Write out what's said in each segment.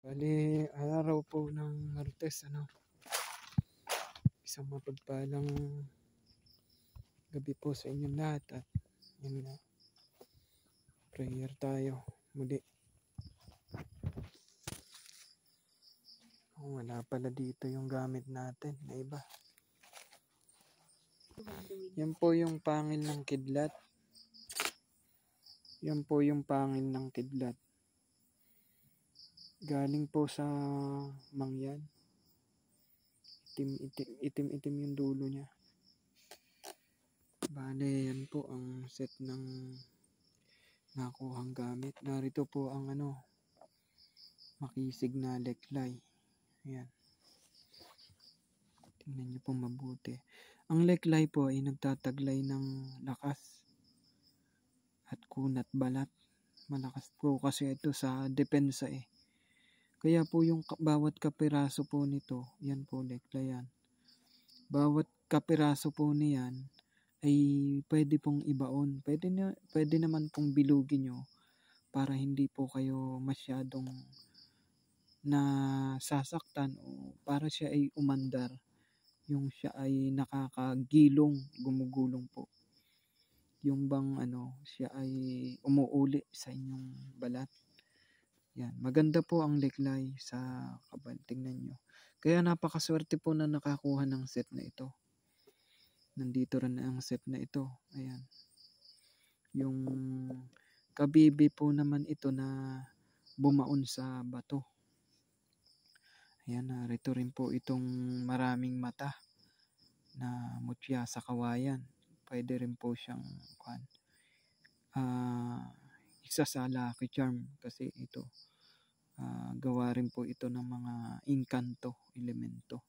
Bali, araw po ng Martes, isang mapagpalang gabi po sa inyong lahat at yun nga, prayer tayo muli. Wala pala dito yung gamit natin na iba. Yan po yung pangil ng kidlat. Yan po yung pangil ng kidlat. Galing po sa mangyan. Itim yung dulo niya. Bale, yan po ang set ng nakuhang gamit. Narito po ang makisig na leklay. Ayan. Tingnan nyo po mabuti. Ang leklay po ay nagtataglay ng lakas at kunat balat. Malakas po kasi ito sa depensa eh. Kaya po yung bawat kapiraso po nito, yan po leklay yan. Bawat kapiraso po niyan ay pwede pong ibaon. Pwede naman pong bilugin nyo para hindi po kayo masyadong nasasaktan o para siya ay umandar. Yung siya ay nakakagilong, gumugulong po. Yung bang siya ay umuuli sa inyong balat. Yan, maganda po ang leklay sa kabal. Tingnan nyo. Kaya napakaswerte po na nakakuha ng set na ito. Nandito rin ang set na ito. Ayan. Yung kabibi po naman ito na bumaon sa bato. Ayan, narito rin po itong maraming mata na mutya sa kawayan. Pwede rin po siyang isa sa lucky charm kasi ito gawa rin po ito ng mga inkanto, elemento.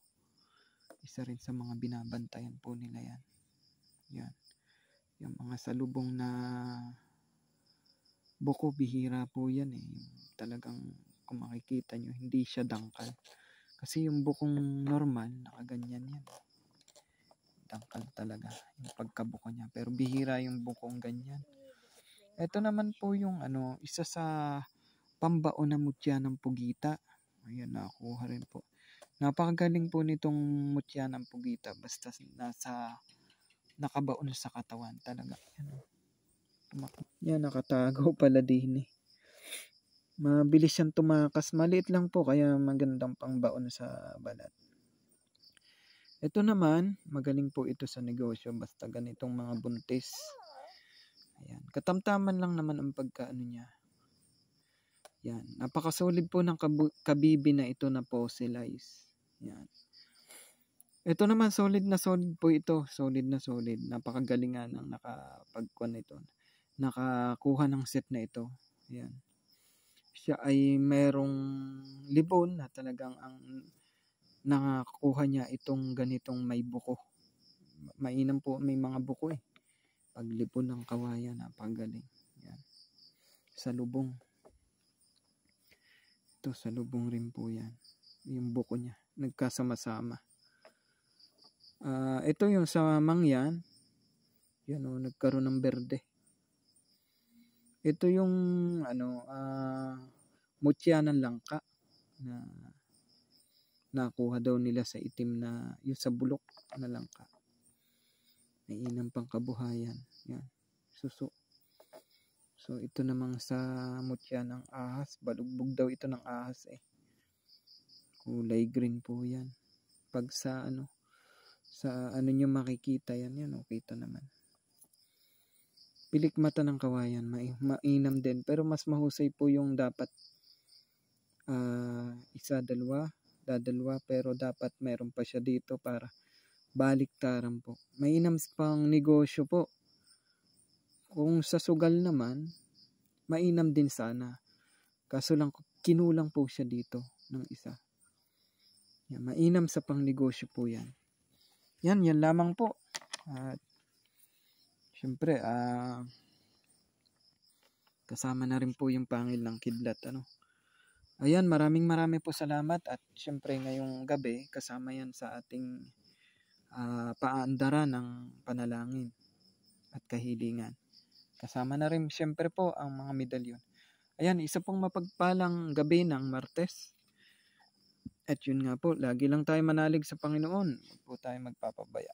Isa rin sa mga binabantayan po nila yan. Yan. Yung mga salubong na buko, bihira po yan eh. Talagang kung makikita nyo, hindi siya dangkal. Kasi yung bukong normal, nakaganyan yan. Dangkal talaga yung pagkabuko niya. Pero bihira yung bukong ganyan. Ito naman po yung isa sa pambaon na mutya ng pugita. Ayan, nakuha rin po. Napakagaling po nitong mutya ng pugita. Basta nakabaon sa katawan talaga. Yan, nakatago pala din eh. Mabilis siyang tumakas. Maliit lang po kaya magandang pangbaon sa balat. Ito naman, magaling po ito sa negosyo. Basta ganitong mga buntis. Ayan. Katamtaman lang naman ang pagkaano niya. Yan. Napakasolid po ng kabibi na ito na fossilize. Yan. Ito naman solid na solid po ito. Solid na solid. Napakagaling nga ng nakapagkuhan ito. Nakakuha ng set na ito. Yan. Siya ay merong libon na talagang ang nakakuha niya itong ganitong may buko. Mainam po may mga buko eh. Paglipon ng kawayan, napagaling. Yan. Sa lubong. Ito sa lubong rin po yan. Yung buko niya. Nagkasama-sama. Ito yung sa mangyan. Yan o, nagkaroon ng berde. Ito yung mutya ng langka na nakuha daw nila sa itim na yung sa bulok na langka. Mainam pang kabuhayan. Yan. Suso. So ito namang sa mutya ng ahas. Balugbog daw ito ng ahas eh. Kulay green po yan. Pag sa nyo makikita yan. Yan o, kita naman. Pilik mata ng kawayan. Mainam din. Pero mas mahusay po yung dapat isa, dalawa. Pero dapat meron pa siya dito para baliktaran po. Mainam pang negosyo po. Kung sa sugal naman, mainam din sana. Kaso lang kinulang po siya dito ng isa. Yan, mainam sa pang negosyo po yan. Yan lamang po. At syempre, kasama na rin po yung pangil ng kidlat. Ayan, maraming po salamat. At syempre ngayong gabi, kasama yan sa ating paandaran ng panalangin at kahilingan. Kasama na rin syempre po ang mga medalyon. Ayan, isa pong mapagpalang gabi ng Martes. At yun nga po, lagi lang tayo manalig sa Panginoon. Huwag po tayo magpapabaya.